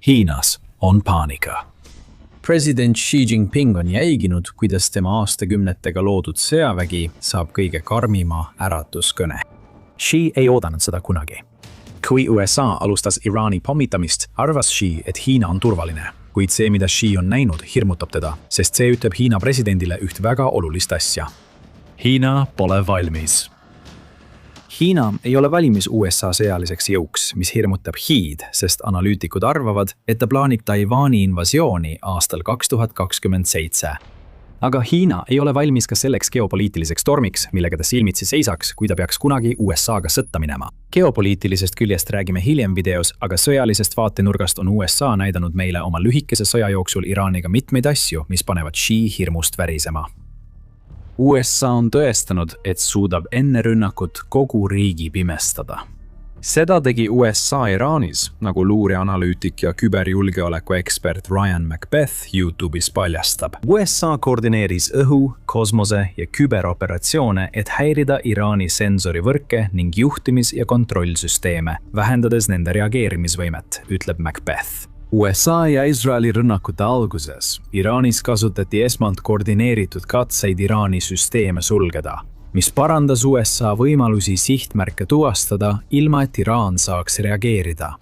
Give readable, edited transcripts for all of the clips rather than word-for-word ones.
Hiinas on paanika. President Xi Jinping on jälginud, kuidas tema aastakümnetega loodud sõjavägi saab kõige karmima äratuskõne. Xi ei oodanud seda kunagi. Kui USA alustas Iraani pommitamist, arvas Xi, et Hiina on turvaline. Kuid see, mida Xi on näinud, hirmutab teda, sest see ütleb Hiina presidendile üht väga olulist asja. Hiina pole valmis. Hiina ei ole valmis USA sõjaliseks jõuks, mis hirmutab Xi'd, sest analüütikud arvavad, et ta plaanib Taiwani invasiooni aastal 2027. Aga Hiina ei ole valmis ka selleks geopoliitiliseks tormiks, millega ta silmitsi seisaks, kui ta peaks kunagi USA'ga sõtta minema. Geopoliitilisest küljest räägime hiljem videos, aga sõjalisest vaatenurgast on USA näidanud meile oma lühikese sõja jooksul Iraaniga mitmeid asju, mis panevad Xi hirmust värisema. USA on tõestanud, et suudab enne rünnakut kogu riigi pimestada. Seda tegi USA Iraanis, nagu luureanalüütik ja küberjulgeoleku ekspert Ryan Macbeth YouTube'is paljastab. USA koordineeris õhu, kosmose ja küberoperatsioone, et häirida Iraani sensorivõrke ning juhtimis- ja kontrollsüsteeme, vähendades nende reageerimisvõimet, ütleb Macbeth. USA ja Iisraeli rünnakute alguses Iraanis kasutati esmalt koordineeritud katseid Iraani süsteeme sulgeda, mis parandas USA võimalusi sihtmärke tuvastada, ilma et Iraan saaks reageerida.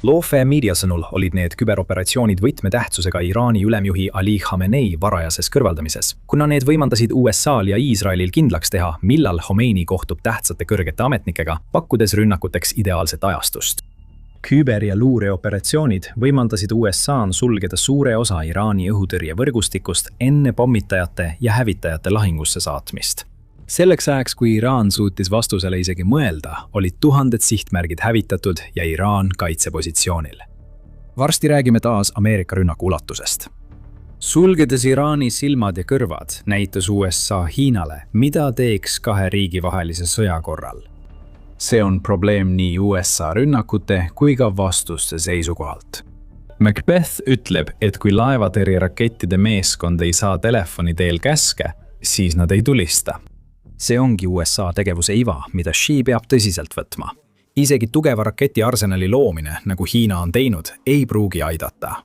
Lawfare Media sõnul olid need küberoperatsioonid võtmetähtsusega Iraani ülemjuhi Ali Khamenei varajases kõrvaldamises, kuna need võimaldasid USA'l ja Iisraelil kindlaks teha, millal Khomeini kohtub tähtsate kõrgete ametnikega, pakkudes rünnakuteks ideaalset ajastust. Küber- ja luureoperatsioonid võimaldasid USA'n sulgeda suure osa Iraani õhutõrjevõrgustikust enne pommitajate ja hävitajate lahingusse saatmist. Selleks ajaks, kui Iraan suutis vastusele isegi mõelda, olid tuhanded sihtmärgid hävitatud ja Iraan kaitsepositsioonil. Varsti räägime taas Ameerika rünnaku ulatusest. Sulgedes Iraani silmad ja kõrvad, näitas USA Hiinale, mida teeks kahe riigi vahelise sõja korral. See on probleem nii USA rünnakute kui ka vastuste seisukohalt. Macbeth ütleb, et kui laevatõrjerakettide meeskond ei saa telefoni teel käske, siis nad ei tulista. See ongi USA tegevuse iva, mida Xi peab tõsiselt võtma. Isegi tugeva raketiarsenali loomine, nagu Hiina on teinud, ei pruugi aidata.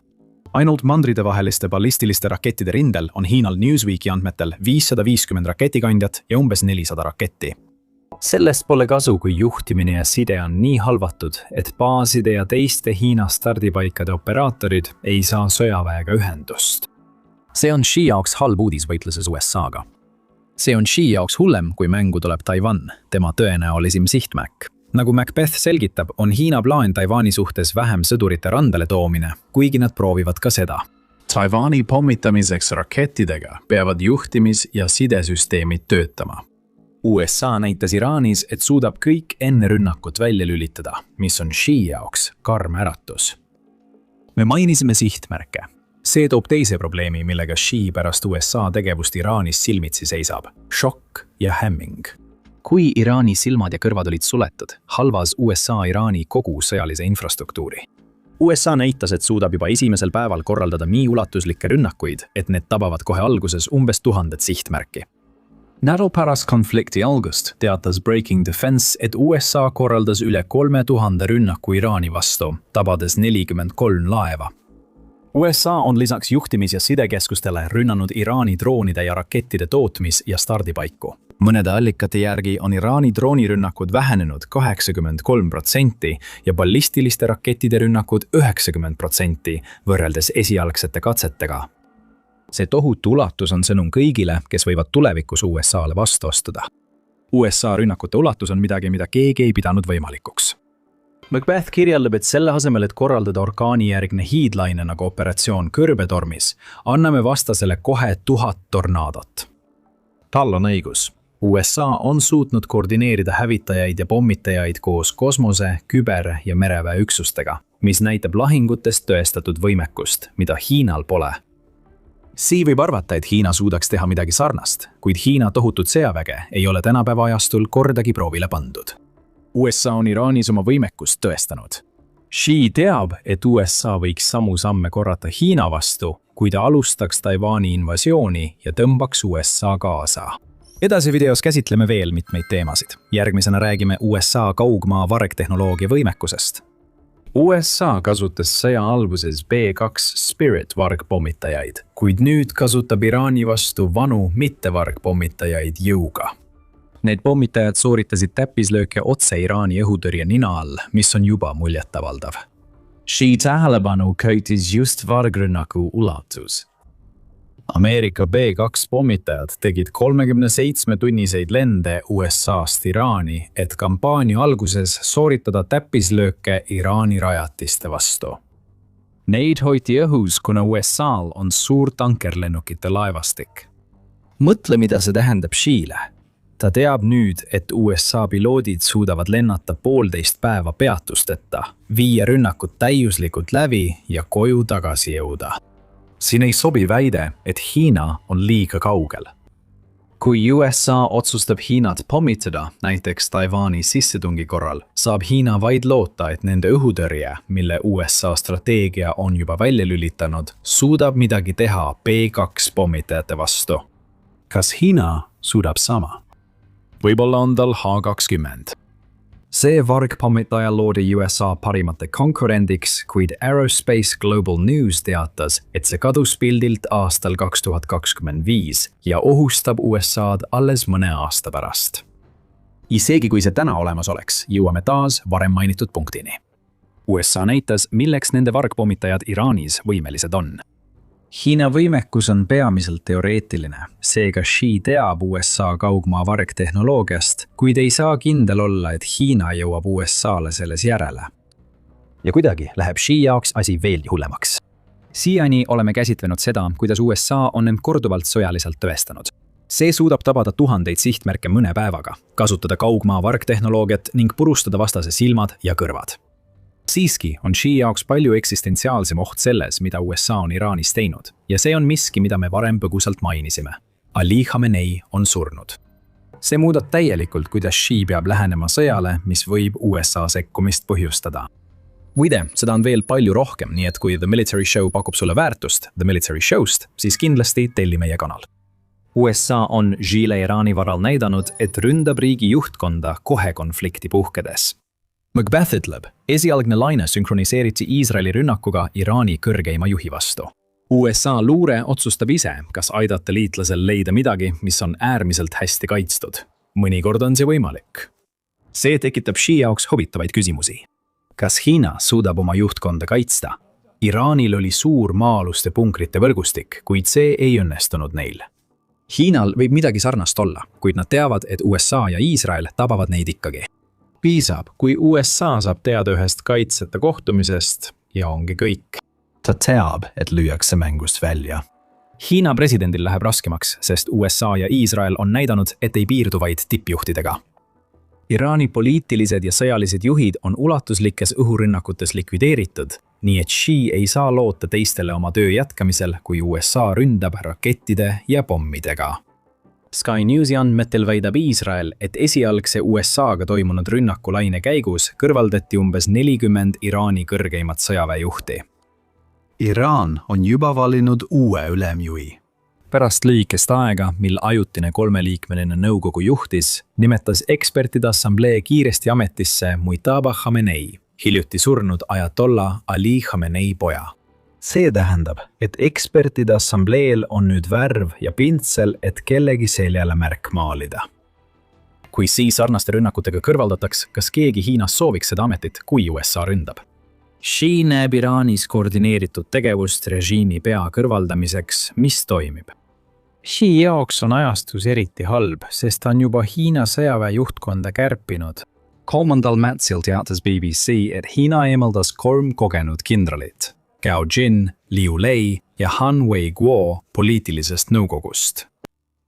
Ainult mandridevaheliste ballistiliste rakettide rindel on Hiinal Newsweeki andmetel 550 raketikandjat ja umbes 400 raketti. Sellest pole kasu, kui juhtimine ja side on nii halvatud, et baaside ja teiste Hiina stardipaikade operaatorid ei saa sõjaväega ühendust. See on Xi jaoks halb uudis võitluses USA'ga. See on Xi jaoks hullem, kui mängu tuleb Taiwan, tema tõenäolisim sihtmärk. Nagu Macbeth selgitab, on Hiina plaan Taiwani suhtes vähem sõdurite randele toomine, kuigi nad proovivad ka seda. Taiwani pommitamiseks rakettidega peavad juhtimis- ja sidesüsteemid töötama. USA näitas Iraanis, et suudab kõik enne rünnakut välja lülitada, mis on Xi jaoks karm äratus. Me mainisime sihtmärke. See toob teise probleemi, millega Xi pärast USA tegevust Iraanis silmitsi seisab. Šokk ja hämming. Kui Iraani silmad ja kõrvad olid suletud, halvas USA Iraani kogu sõjalise infrastruktuuri. USA näitas, et suudab juba esimesel päeval korraldada nii ulatuslikke rünnakuid, et need tabavad kohe alguses umbes 1000 sihtmärki. Nädal pärast konflikti algust teatas Breaking Defense, et USA korraldas üle 3000 rünnaku Iraani vastu, tabades 43 laeva. USA on lisaks juhtimis- ja sidekeskustele rünnanud Iraani droonide ja rakettide tootmis- ja stardipaiku. Mõnede allikate järgi on Iraani droonirünnakud vähenenud 83% ja ballistiliste rakettide rünnakud 90% võrreldes esialgsete katsetega. See tohutu ulatus on sõnum kõigile, kes võivad tulevikus USA'le vastu astuda. USA rünnakute ulatus on midagi, mida keegi ei pidanud võimalikuks. Macbeth kirjeldab, et selle asemel, et korraldada orkaanijärgne hiidlaine nagu operatsioon Kõrbetormis, anname vastasele kohe 1000 tornaadot. Tal on õigus. USA on suutnud koordineerida hävitajaid ja pommitajaid koos kosmose, küber- ja mereväeüksustega, mis näitab lahingutest tõestatud võimekust, mida Hiinal pole. Xi võib arvata, et Hiina suudaks teha midagi sarnast, kuid Hiina tohutut sõjaväge ei ole tänapäeva ajastul kordagi proovile pandud. USA on Iraanis oma võimekust tõestanud. Xi teab, et USA võiks samu samme korrata Hiina vastu, kui ta alustaks Taiwani invasiooni ja tõmbaks USA kaasa. Edasi videos käsitleme veel mitmeid teemasid. Järgmisena räägime USA kaugmaa vargtehnoloogia võimekusest. USA kasutas sõja alguses B2 Spirit vargpommitajaid, kuid nüüd kasutab Iraani vastu vanu mittevargpommitajaid jõuga. Need pommitajad sooritasid täppislööke otse Iraani õhutõrje nina all, mis on juba muljetavaldav. Xi tähelepanu köitis just vargrünnaku ulatus. Ameerika B2 pommitajad tegid 37-tunniseid lende USA-st Iraani, et kampaania alguses sooritada täppislööke Iraani rajatiste vastu. Neid hoiti õhus, kuna USA-l on suur tankerlennukite laevastik. Mõtle, mida see tähendab Xile. Ta teab nüüd, et USA piloodid suudavad lennata 1,5 päeva peatusteta, viia rünnakut täiuslikult läbi ja koju tagasi jõuda. Siin ei sobi väide, et Hiina on liiga kaugel. Kui USA otsustab Hiinat pommitada, näiteks Taiwani sissetungi korral, saab Hiina vaid loota, et nende õhutõrje, mille USA strateegia on juba välja lülitanud, suudab midagi teha B2 pommitajate vastu. Kas Hiina suudab sama? Võib-olla on tal H-20. See vargpommitaja loodi USA parimate konkurendiks, kuid Aerospace Global News teatas, et see kadus pildilt aastal 2025 ja ohustab USA'd alles mõne aasta pärast. Isegi kui see täna olemas oleks, jõuame taas varem mainitud punktini. USA näitas, milleks nende vargpommitajad Iraanis võimelised on. Hiina võimekus on peamiselt teoreetiline, seega Xi teab USA kaugmaa vargtehnoloogiast, kuid ei saa kindel olla, et Hiina jõuab USA-le selles järele. Ja kuidagi läheb Xi jaoks asi veelgi hullemaks. Siiani oleme käsitlenud seda, kuidas USA on end korduvalt sõjaliselt tõestanud. See suudab tabada tuhandeid sihtmärke mõne päevaga, kasutada kaugmaa vargtehnoloogiat ning purustada vastase silmad ja kõrvad. Siiski on Xi jaoks palju eksistentsiaalsem oht selles, mida USA on Iraanis teinud, ja see on miski, mida me varem põgusalt mainisime. Ali Khamenei on surnud. See muudab täielikult, kuidas Xi peab lähenema sõjale, mis võib USA sekkumist põhjustada. Muide, seda on veel palju rohkem, nii et kui The Military Show pakub sulle väärtust The Military Show'st, siis kindlasti telli meie kanal. USA on Xile Iraani varal näidanud, et ründab riigi juhtkonda kohe konflikti puhkedes. Macbeth ütleb, esialgne laine sünkroniseeriti Iisraeli rünnakuga Iraani kõrgeima juhi vastu. USA luure otsustab ise, kas aidata liitlasel leida midagi, mis on äärmiselt hästi kaitstud. Mõnikord on see võimalik. See tekitab Xi jaoks huvitavaid küsimusi. Kas Hiina suudab oma juhtkonda kaitsta? Iraanil oli suur maa-aluste punkrite võrgustik, kuid see ei õnnestunud neil. Hiinal võib midagi sarnast olla, kuid nad teavad, et USA ja Iisrael tabavad neid ikkagi. Piisab, kui USA saab teada ühest kaitseta kohtumisest ja ongi kõik. Ta teab, et lüüakse mängust välja. Hiina presidendil läheb raskemaks, sest USA ja Iisrael on näidanud, et ei piirdu vaid tippjuhtidega. Iraani poliitilised ja sõjalised juhid on ulatuslikes õhurünnakutes likvideeritud, nii et Xi ei saa loota teistele oma töö jätkamisel, kui USA ründab rakettide ja pommidega. Sky Newsi andmetel väidab Iisrael, et esialgse USA-ga toimunud rünnakulaine käigus kõrvaldati umbes 40 Iraani kõrgeimat sõjaväejuhti. Iraan on juba valinud uue ülemjuhi. Pärast lühikest aega, mil ajutine 3-liikmeline nõukogu juhtis, nimetas ekspertide assamblee kiiresti ametisse Mujtaba Khamenei, hiljuti surnud ajatolla Ali Khamenei poja. See tähendab, et ekspertide assambleel on nüüd värv ja pintsel, et kellegi seljale märk maalida. Kui siis sarnaste rünnakutega kõrvaldataks, kas keegi Hiinas sooviks seda ametit, kui USA ründab? Xi näeb Iraanis koordineeritud tegevust režiimi pea kõrvaldamiseks, mis toimib. Xi jaoks on ajastus eriti halb, sest ta on juba Hiina sõjaväe juhtkonda kärpinud. 3. märtsil teatas BBC, et Hiina eemaldas 3 kogenud kindralit. Gao Jin, Liu Lei ja Han Wei-guo poliitilisest nõukogust.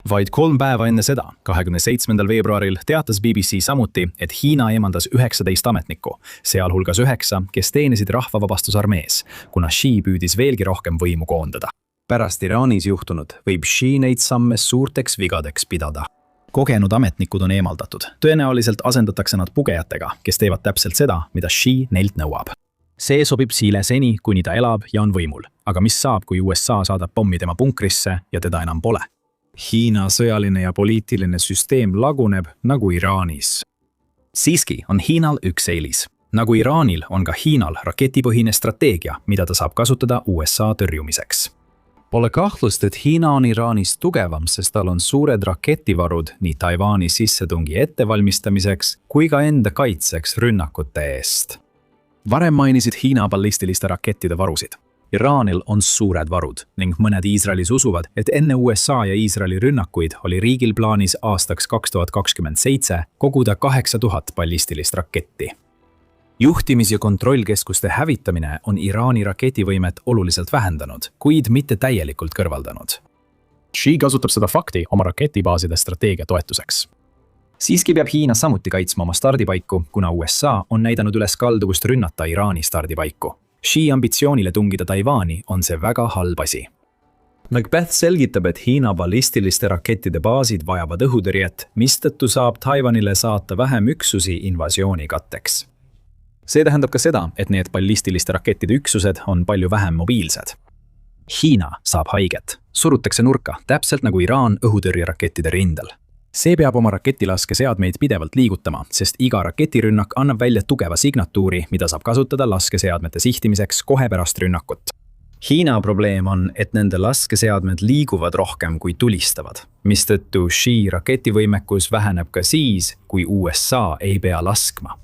Vaid 3 päeva enne seda, 27. veebruaril, teatas BBC samuti, et Hiina eemaldas 19 ametnikku, sealhulgas 9, kes teenisid rahvavabastusarmees, kuna Xi püüdis veelgi rohkem võimu koondada. Pärast Iraanis juhtunud võib Xi neid samme suurteks vigadeks pidada. Kogenud ametnikud on eemaldatud. Tõenäoliselt asendatakse nad pugejatega, kes teevad täpselt seda, mida Xi neilt nõuab. See sobib Xile seni, kuni ta elab ja on võimul. Aga mis saab, kui USA saadab pommi tema punkrisse ja teda enam pole? Hiina sõjaline ja poliitiline süsteem laguneb nagu Iraanis. Siiski on Hiinal üks eelis. Nagu Iraanil on ka Hiinal raketipõhine strateegia, mida ta saab kasutada USA tõrjumiseks. Pole kahtlust, et Hiina on Iraanist tugevam, sest tal on suured raketivarud nii Taiwani sissetungi ettevalmistamiseks kui ka enda kaitseks rünnakute eest. Varem mainisid Hiina ballistiliste rakettide varusid. Iraanil on suured varud ning mõned Iisraelis usuvad, et enne USA ja Iisraeli rünnakuid oli riigil plaanis aastaks 2027 koguda 8000 ballistilist raketti. Juhtimis- ja kontrollkeskuste hävitamine on Iraani raketivõimet oluliselt vähendanud, kuid mitte täielikult kõrvaldanud. Xi kasutab seda fakti oma raketibaaside strateegia toetuseks. Siiski peab Hiina samuti kaitsma oma stardipaiku, kuna USA on näidanud üles kalduvust rünnata Iraani stardipaiku. Xi ambitsioonile tungida Taiwani on see väga halb asi. Macbeth selgitab, et Hiina ballistiliste rakettide baasid vajavad õhutõrjet, mistõttu saab Taiwanile saata vähem üksusi invasiooni katteks. See tähendab ka seda, et need ballistiliste rakettide üksused on palju vähem mobiilsed. Hiina saab haiget, surutakse nurka, täpselt nagu Iraan õhutõrjerakettide rindel. See peab oma raketilaskeseadmeid pidevalt liigutama, sest iga raketirünnak annab välja tugeva signatuuri, mida saab kasutada laskeseadmete sihtimiseks kohe pärast rünnakut. Hiina probleem on, et nende laskeseadmed liiguvad rohkem kui tulistavad, mistõttu Xi raketivõimekus väheneb ka siis, kui USA ei pea laskma.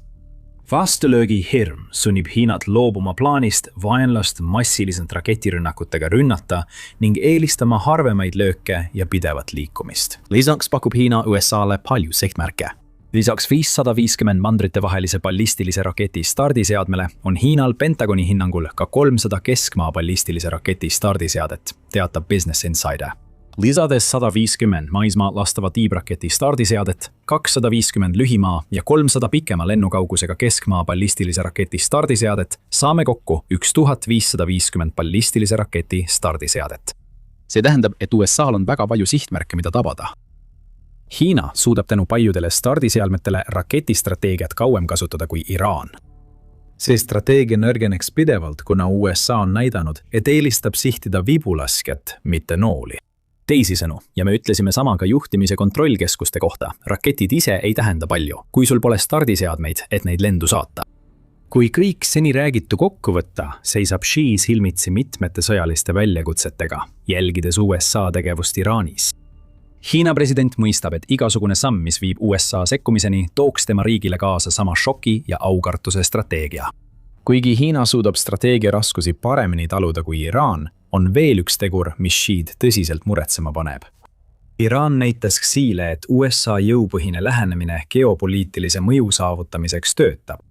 Vastulöögi hirm sunnib Hiinat loobuma plaanist vaenlast massiliselt raketirünnakutega rünnata ning eelistama harvemaid lööke ja pidevat liikumist. Lisaks pakub Hiina USA-le palju sihtmärke. Lisaks 550 mandritevahelise ballistilise raketi stardiseadmele on Hiinal Pentagoni hinnangul ka 300 keskmaa ballistilise raketi stardiseadet, teatab Business Insider. Lisades 150 maismaa lastava tiibraketi stardiseadet, 250 lühimaa ja 300 pikema lennukaugusega keskmaa ballistilise raketi stardiseadet, saame kokku 1550 ballistilise raketi stardiseadet. See tähendab, et USA-l on väga palju sihtmärke, mida tabada. Hiina suudab tänu paljudele stardiseadmetele raketistrateegiat kauem kasutada kui Iraan. See strateegia nõrgeneks pidevalt, kuna USA on näidanud, et eelistab sihtida vibulaskjat, mitte nooli. Teisisõnu, ja me ütlesime sama ka juhtimise kontrollkeskuste kohta, raketid ise ei tähenda palju, kui sul pole stardiseadmeid, et neid lendu saata. Kui kõik seni räägitu kokku võtta, seisab Xi silmitsi mitmete sõjaliste väljakutsetega, jälgides USA tegevust Iraanis. Hiina president mõistab, et igasugune samm, mis viib USA sekkumiseni, tooks tema riigile kaasa sama šoki ja aukartuse strateegia. Kuigi Hiina suudab strateegia raskusi paremini taluda kui Iraan, on veel üks tegur, mis Xi'd tõsiselt muretsema paneb. Iraan näitas Xile, et USA jõupõhine lähenemine geopoliitilise mõju saavutamiseks töötab.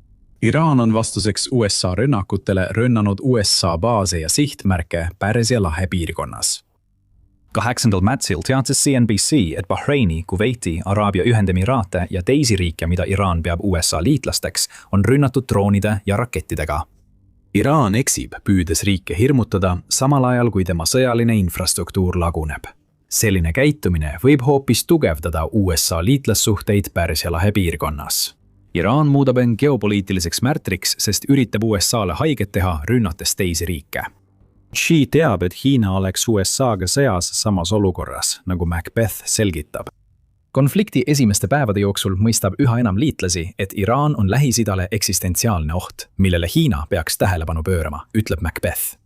Iraan on vastuseks USA rünnakutele rünnanud USA baase ja sihtmärke Pärsia lahe piirkonnas. 8. märtsil teatas CNBC, et Bahreini, Kuveiti, Araabia Ühendemiraate ja teisi riike, mida Iraan peab USA liitlasteks, on rünnatud droonide ja rakettidega. Iraan eksib, püüdes riike hirmutada, samal ajal kui tema sõjaline infrastruktuur laguneb. Selline käitumine võib hoopis tugevdada USA liitlassuhteid Pärsia lahe piirkonnas. Iraan muudab end geopoliitiliseks märtriks, sest üritab USA-le haiget teha, rünnates teisi riike. Xi teab, et Hiina oleks USA-ga sõjas samas olukorras, nagu Macbeth selgitab. Konflikti esimeste päevade jooksul mõistab üha enam liitlasi, et Iraan on Lähis-Idale eksistentsiaalne oht, millele Hiina peaks tähelepanu pöörama, ütleb Macbeth.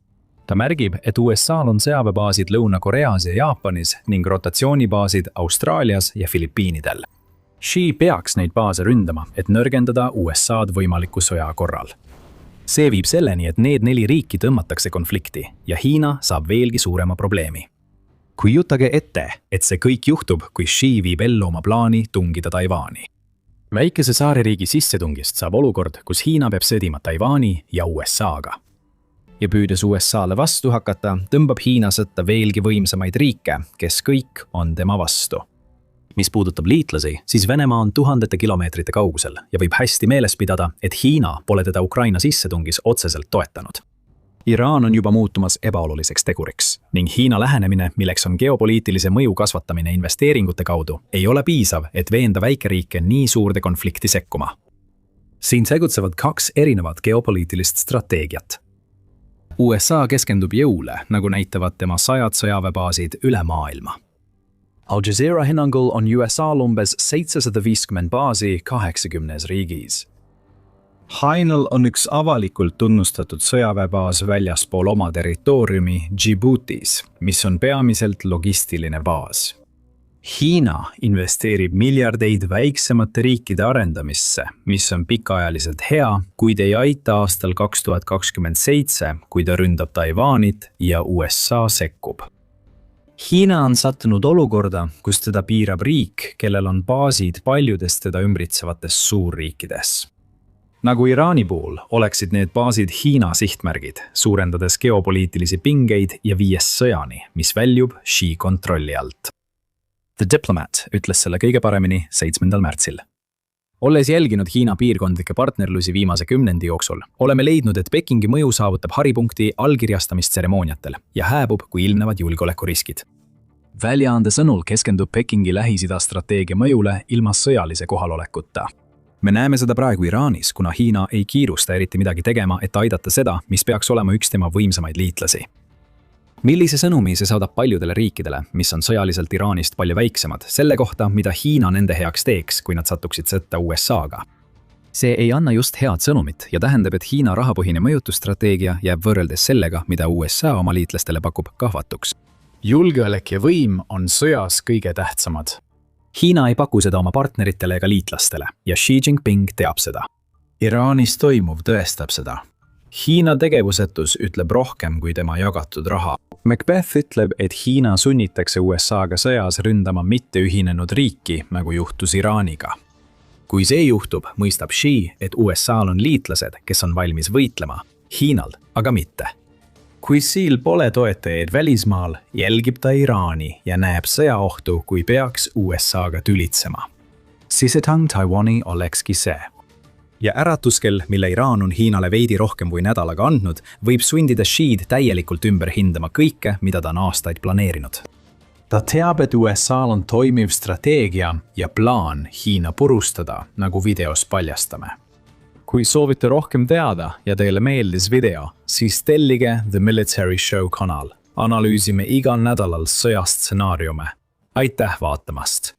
Ta märgib, et USA-l on sõjaväebaasid Lõuna-Koreas ja Jaapanis ning rotatsioonibaasid Austraalias ja Filipiinidel. Xi peaks neid baase ründama, et nõrgendada USA-d võimaliku sõja korral. See viib selleni, et need 4 riiki tõmmatakse konflikti ja Hiina saab veelgi suurema probleemi. Kujutage ette, et see kõik juhtub, kui Xi viib ellu oma plaani tungida Taiwani. Väikese saareriigi sissetungist saab olukord, kus Hiina peab sõdima Taiwani ja USA-ga. Ja püüdes USA-le vastu hakata, tõmbab Hiina sõtta veelgi võimsamaid riike, kes kõik on tema vastu. Mis puudutab liitlasi, siis Venemaa on tuhandete kilomeetrite kaugusel ja võib hästi meeles pidada, et Hiina pole teda Ukraina sissetungis otseselt toetanud. Iraan on juba muutumas ebaoluliseks teguriks ning Hiina lähenemine, milleks on geopoliitilise mõju kasvatamine investeeringute kaudu, ei ole piisav, et veenda väikeriike nii suurde konflikti sekkuma. Siin tegutsevad 2 erinevat geopoliitilist strateegiat. USA keskendub jõule, nagu näitavad tema 100 sõjaväebaasid üle maailma. Al Jazeera hinnangul on USA umbes 750 baasi 80 riigis. Hainal on üks avalikult tunnustatud sõjaväebaas väljaspool oma territooriumi Djiboutis, mis on peamiselt logistiline baas. Hiina investeerib miljardeid väiksemate riikide arendamisse, mis on pikaajaliselt hea, kuid ei aita aastal 2027, kui ta ründab Taiwanit ja USA sekkub. Hiina on sattunud olukorda, kus teda piirab riik, kellel on baasid paljudes teda ümbritsevates suurriikides. Nagu Iraani puhul oleksid need baasid Hiina sihtmärgid, suurendades geopoliitilisi pingeid ja viies sõjani, mis väljub Xi kontrolli alt. The Diplomat ütles selle kõige paremini 7. märtsil. Olles jälginud Hiina piirkondlikke partnerlusi viimase 10 jooksul, oleme leidnud, et Pekingi mõju saavutab haripunkti allkirjastamistseremooniatel ja hääbub, kui ilmnevad julgeolekuriskid. Väljaande sõnul keskendub Pekingi Lähis-Ida strateegia mõjule ilma sõjalise kohalolekuta. Me näeme seda praegu Iraanis, kuna Hiina ei kiirusta eriti midagi tegema, et aidata seda, mis peaks olema üks tema võimsamaid liitlasi. Millise sõnumi see saadab paljudele riikidele, mis on sõjaliselt Iraanist palju väiksemad, selle kohta, mida Hiina nende heaks teeks, kui nad satuksid sõtta USA-ga? See ei anna just head sõnumit ja tähendab, et Hiina rahapõhine mõjutusstrateegia jääb võrreldes sellega, mida USA oma liitlastele pakub, kahvatuks. Julgeolek ja võim on sõjas kõige tähtsamad. Hiina ei paku seda oma partneritele ega liitlastele ja Xi Jinping teab seda. Iraanis toimuv tõestab seda. Hiina tegevusetus ütleb rohkem kui tema jagatud raha. Macbeth ütleb, et Hiina sunnitakse USA-ga sõjas ründama mitteühinenud riiki, nagu juhtus Iraaniga. Kui see juhtub, mõistab Xi, et USA-l on liitlased, kes on valmis võitlema, Hiinal aga mitte. Kui Xi'l pole toetajaid välismaal, jälgib ta Iraani ja näeb sõjaohtu, kui peaks USA-ga tülitsema. Sissetang Taiwani olekski see. Ja äratuskel, mille Iraan on Hiinale veidi rohkem kui nädalaga andnud, võib sundida Xi'd täielikult ümber hindama kõike, mida ta on aastaid planeerinud. Ta teab, et USA-l on toimiv strateegia ja plaan Hiina purustada, nagu videos paljastame. Kui soovite rohkem teada ja teile meeldis video, siis tellige The Military Show kanal. Analüüsime igal nädalal sõjastsenaariume. Aitäh vaatamast!